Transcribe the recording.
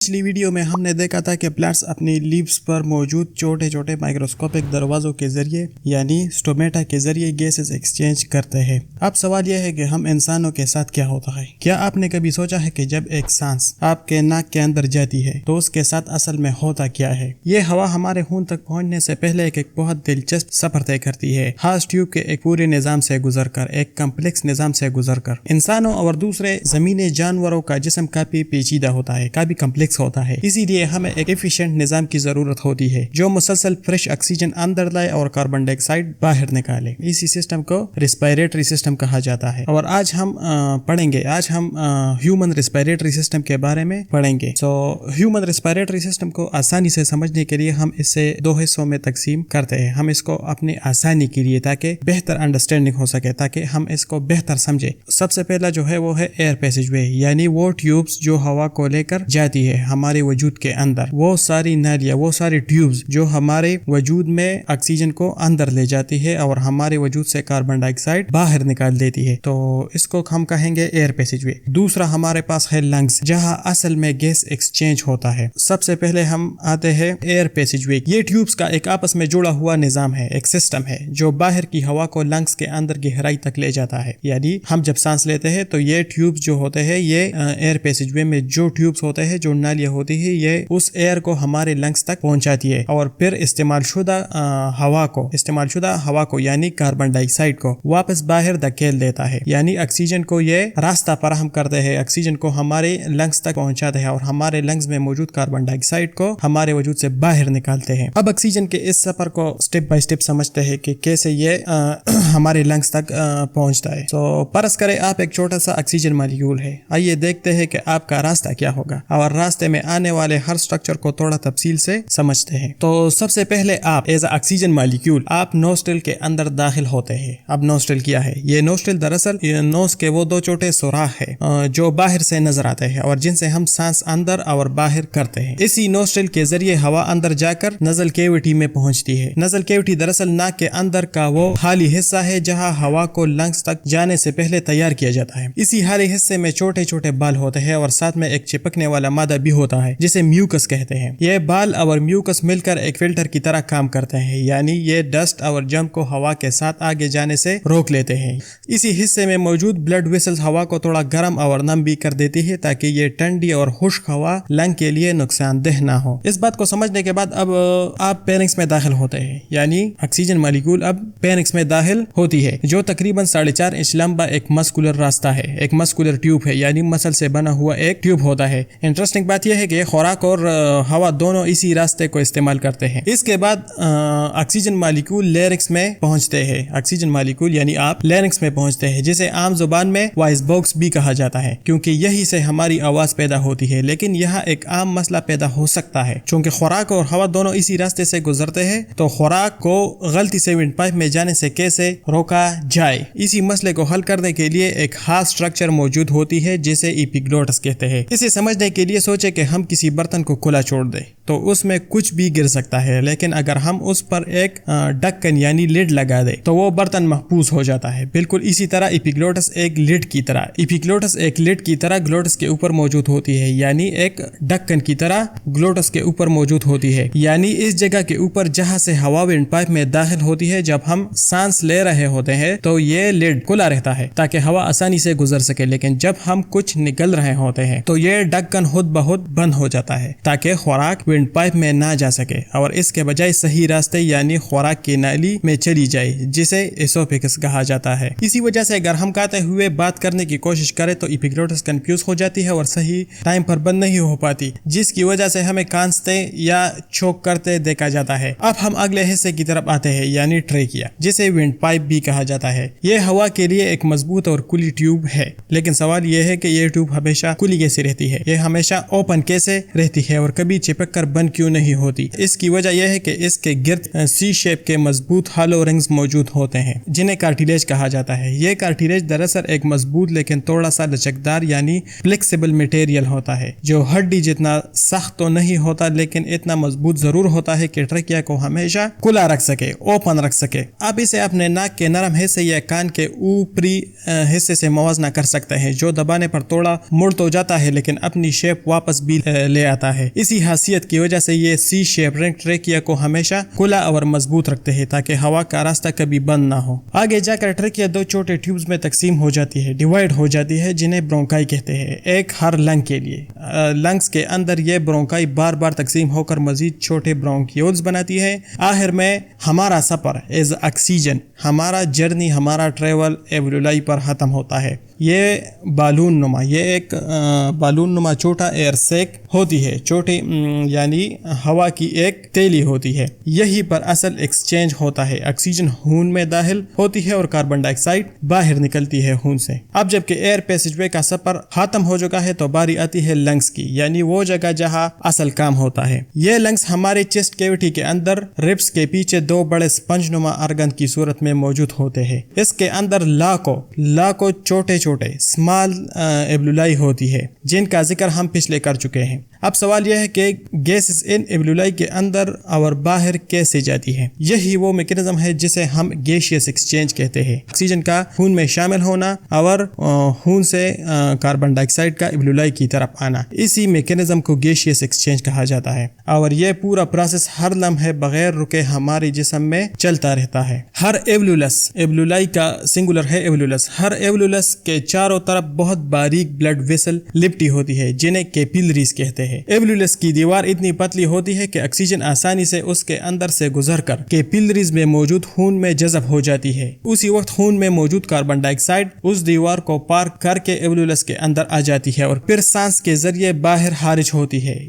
पिछली वीडियो में हमने देखा था कि प्लांट्स अपनी लीव्स पर मौजूद छोटे छोटे माइक्रोस्कोपिक दरवाजों के जरिए यानी स्टोमेटा के जरिए गैसेस एक्सचेंज करते हैं। अब सवाल यह है कि हम इंसानों के साथ क्या होता है। क्या आपने कभी सोचा है कि जब एक सांस आपके नाक के अंदर जाती है तो उसके साथ असल में होता क्या है। ये हवा हमारे खून तक पहुंचने से पहले एक बहुत दिलचस्प सफर तय करती है। हार्ट ट्यूब के एक पूरे निजाम से गुजरकर, एक कम्प्लेक्स निजाम से गुजरकर इंसानों और दूसरे जमीनी जानवरों का जिस्म काफी पेचीदा होता है, काफी कम्प्लेक्स होता है। इसीलिए हमें एक एफिशिएंट निजाम की जरूरत होती है जो मुसलसल फ्रेश ऑक्सीजन अंदर लाए और कार्बन डाइऑक्साइड बाहर निकाले। इसी सिस्टम को रिस्पिरेटरी सिस्टम कहा जाता है। और आज हम ह्यूमन रिस्पिरेटरी सिस्टम के बारे में पढ़ेंगे। ह्यूमन रिस्पिरेटरी सिस्टम को आसानी से समझने के लिए हम इसे दो हिस्सों में तकसीम करते हैं। हम इसको अपनी आसानी के लिए ताकि बेहतर अंडरस्टैंडिंग हो सके, ताकि हम इसको बेहतर समझे। सबसे पहला जो है वो है एयर पैसेज वे, यानी वो ट्यूब्स जो हवा को लेकर जाती है हमारे वजूद के अंदर। वो सारी नालियां, वो सारी ट्यूब्स जो हमारे वजूद में ऑक्सीजन को अंदर ले जाती है और हमारे वजूद से कार्बन डाइऑक्साइड बाहर निकाल देती है, तो इसको हम कहेंगे एयर पैसेज वे। दूसरा हमारे पास है लंग्स, जहां असल में गैस एक्सचेंज होता है। सबसे पहले हम आते हैं एयर पैसेज वे। ये ट्यूब्स का एक आपस में जुड़ा हुआ निजाम है, एक सिस्टम है जो बाहर की हवा को लंग्स के अंदर गहराई तक ले जाता है। यानी हम जब सांस लेते हैं तो ये ट्यूब्स जो होते हैं, ये एयर पैसेज वे में जो ट्यूब्स होते हैं, जो नालियां होती है, ये उस एयर को हमारे लंग्स तक पहुंचाती है और फिर इस्तेमाल शुदा हवा को यानी कार्बन डाइऑक्साइड को वापस बाहर धकेल देता है। यानी ऑक्सीजन को ये रास्ता फराहम करते हैं, ऑक्सीजन को हमारे लंग्स तक पहुंचाते हैं और हमारे लंग्स में मौजूद कार्बन डाइऑक्साइड को हमारे वजूद से बाहर निकालते हैं। अब ऑक्सीजन के इस सफर को स्टेप बाय स्टेप समझते हैं कि कैसे ये हमारे लंग्स तक पहुंचता है। परस करें आप एक छोटा सा ऑक्सीजन मॉलिक्यूल है। आइए देखते हैं कि आपका रास्ता क्या होगा और रास्ते में आने वाले हर स्ट्रक्चर को थोड़ा तफसील से समझते हैं। तो सबसे पहले आप एज ऑक्सीजन मॉलिक्यूल आप नोस्ट्रिल के अंदर दाखिल होते हैं। अब नोस्ट्रिल क्या है? ये नोस्ट्रिल दरअसल नोस के वो दो छोटे सुराख है जो बाहर से नजर आते हैं और जिनसे हम सांस अंदर और बाहर करते हैं। इसी नोस्ट्रिल के जरिए हवा अंदर जाकर नजल कैविटी में पहुंचती है। नजल कैविटी दरअसल नाक के अंदर का वो खाली हिस्सा है जहां हवा को लंग्स तक जाने से पहले तैयार किया जाता है। इसी खाली हिस्से में छोटे छोटे बाल होते हैं और साथ में एक चिपकने वाला मादा भी होता है जिसे म्यूकस कहते हैं। ये बाल और म्यूकस मिलकर एक फिल्टर की तरह काम करते हैं, यानी ये डस्ट और जंप को हवा के साथ आगे जाने से रोक लेते हैं। इसी हिस्से में मौजूद ब्लड वेसल्स हवा को थोड़ा गर्म और नम भी कर देती है ताकि ये ठंडी और खुश्क हवा लंग के लिए नुकसानदेह ना हो। इस बात को समझने के बाद अब आप पेरिंग्स में दाखिल होते हैं, यानी ऑक्सीजन मॉलिक्यूल अब पेरिंग्स में दाखिल होती है जो तकरीबन 4.5 इंच लंबा एक मस्कुलर रास्ता है, एक मस्कुलर ट्यूब है, यानी मसल से बना हुआ एक ट्यूब होता है। इंटरेस्टिंग बात यह है कि खुराक और हवा दोनों इसी रास्ते को इस्तेमाल करते हैं। इसके बाद ऑक्सीजन मॉलिक्यूल लेरिक्स में पहुंचते हैं। ऑक्सीजन मॉलिक्यूल यानी आप लेरिक्स में पहुंचते हैं, जिसे आम जुबान में वॉइस बॉक्स भी कहा जाता है क्योंकि यही से हमारी आवाज पैदा होती है। लेकिन यहाँ एक आम मसला पैदा हो सकता है, चूंकि खुराक और हवा दोनों इसी रास्ते से गुजरते हैं, तो खुराक को गलती से विंड पाइप में जाने से कैसे रोका जाए। इसी मसले को हल करने के लिए एक खास स्ट्रक्चर मौजूद होती है जिसे एपिग्लोटिस कहते हैं। इसे समझने के लिए सोचे कि हम किसी बर्तन को खुला छोड़ दें तो उसमें कुछ भी गिर सकता है, लेकिन अगर हम उस पर एक ढक्कन यानी लिड लगा दें तो वो बर्तन महफूज हो जाता है। बिल्कुल इसी तरह एपिग्लोटिस एक लिड की तरह ग्लोटिस के ऊपर मौजूद होती है, यानी एक ढक्कन की तरह ग्लोटिस के ऊपर मौजूद होती है, यानी इस जगह के ऊपर जहां से हवा विंड पाइप में दाखिल होती है। जब हम सांस ले रहे होते हैं तो ये लिड खुला रहता है ताकि हवा आसानी से गुजर सके, लेकिन जब हम कुछ निकल रहे होते हैं तो ये ढक्कन खुद ब खुद बंद हो जाता है ताकि खुराक विंड पाइप में ना जा सके और इसके बजाय सही रास्ते यानी खुराक की नाली में चली जाए, जिसे एसोफेगस कहा जाता है। इसी वजह से अगर हम खाते हुए बात करने की कोशिश करें तो एपिग्लोटिस कंफ्यूज हो जाती है और सही टाइम पर बंद नहीं हो पाती, जिसकी वजह से हमें कांसते या चोक करते देखा जाता है। अब हम अगले हिस्से की तरफ आते हैं, यानी ट्रेकिया, जिसे विंड पाइप भी कहा जाता है। यह हवा के लिए एक मजबूत और खुली ट्यूब है, लेकिन सवाल यह है कि यह ट्यूब हमेशा खुली कैसे रहती है, यह हमेशा ओपन कैसे रहती है और कभी चिपक कर بند کیوں نہیں ہوتی؟ اس کی وجہ یہ ہے کہ اس کے گرد سی شیپ کے مضبوط ہالو رنگز موجود ہوتے ہیں جنہیں کارٹیلیج کہا جاتا ہے۔ یہ کارٹیلیج دراصل ایک مضبوط لیکن تھوڑا سا لچکدار یعنی فلیکسیبل مٹیریل ہوتا ہے جو ہڈی جتنا سخت تو نہیں ہوتا لیکن اتنا مضبوط ضرور ہوتا ہے کہ ٹرکیا کو ہمیشہ کھلا رکھ سکے، اوپن رکھ سکے۔ آپ اسے اپنے ناک کے نرم حصے یا کان کے اوپری حصے سے موازنہ کر سکتے ہیں جو دبانے پر تھوڑا مڑ تو جاتا ہے لیکن اپنی شیپ واپس بھی لے آتا ہے۔ اسی خاصیت کی وجہ سے یہ سی شیپ رنگ ٹریکیا کو ہمیشہ کھلا اور مضبوط رکھتے ہیں تاکہ ہوا کا راستہ کبھی بند نہ ہو۔ آگے جا کر ٹریکیا دو چھوٹے ٹیوبز میں تقسیم ہو جاتی ہے، ڈیوائیڈ ہو جاتی ہے، جنہیں برونکائی کہتے ہیں، ایک ہر لنگ کے لیے۔ لنگز کے اندر یہ برونکائی بار بار تقسیم ہو کر مزید چھوٹے برونکیولز بناتی ہے۔ آخر میں ہمارا سفر از آکسیجن، ہمارا جرنی، ہمارا ٹریول ایولولائی پر ختم ہوتا ہے۔ یہ بالون نما، یہ ایک بالون نما چھوٹا ایئر سیک ہوتی ہے، چھوٹی یعنی ہوا کی ایک تیلی ہوتی ہے۔ یہی پر اصل ایکسچینج ہوتا ہے، آکسیجن خون میں داخل ہوتی ہے اور کاربن ڈائی آکسائڈ باہر نکلتی ہے خون سے۔ اب جب کہ ایئر پیسج وے کا سفر ختم ہو چکا ہے تو باری آتی ہے لنگز کی، یعنی وہ جگہ جہاں اصل کام ہوتا ہے۔ یہ لنگز ہمارے چیسٹ کیوٹی کے اندر ربس کے پیچھے دو بڑے سپنج نما ارگن کی صورت میں موجود ہوتے ہیں۔ اس کے اندر لاکھوں چھوٹے اسمال ایبلولائی ہوتی ہے جن کا ذکر ہم پچھلے کر چکے ہیں۔ اب سوال یہ ہے کہ گیسز ان ایبلولائی کے اندر اور باہر کیسے جاتی ہے؟ یہی وہ میکینزم ہے جسے ہم گیشیس ایکسچینج کہتے ہیں، آکسیجن کا خون میں شامل ہونا اور خون سے کاربن ڈائی آکسائڈ کا ایبلولائی کی طرف آنا، اسی میکینزم کو گیشیس ایکسچینج کہا جاتا ہے، اور یہ پورا پروسیس ہر لمحے بغیر رکے ہمارے جسم میں چلتا رہتا ہے۔ ہر ایبلولس، ایبلولائی کا سنگولر ہے ایبلولس، ہر ایبلولس کے چاروں طرف بہت باریک بلڈ ویسل لپٹی ہوتی ہے جنہیں کیپلریز کہتے ہیں۔ ایبلولس کی دیوار اتنی پتلی ہوتی ہے کہ آکسیجن آسانی سے اس کے اندر سے گزر کر کیپلریز میں موجود خون میں جذب ہو جاتی ہے۔ اسی وقت خون میں موجود کاربن ڈائی آکسائڈ اس دیوار کو پار کر کے ایبلولس کے اندر آ جاتی ہے اور پھر سانس کے ذریعے باہر خارج ہوتی ہے۔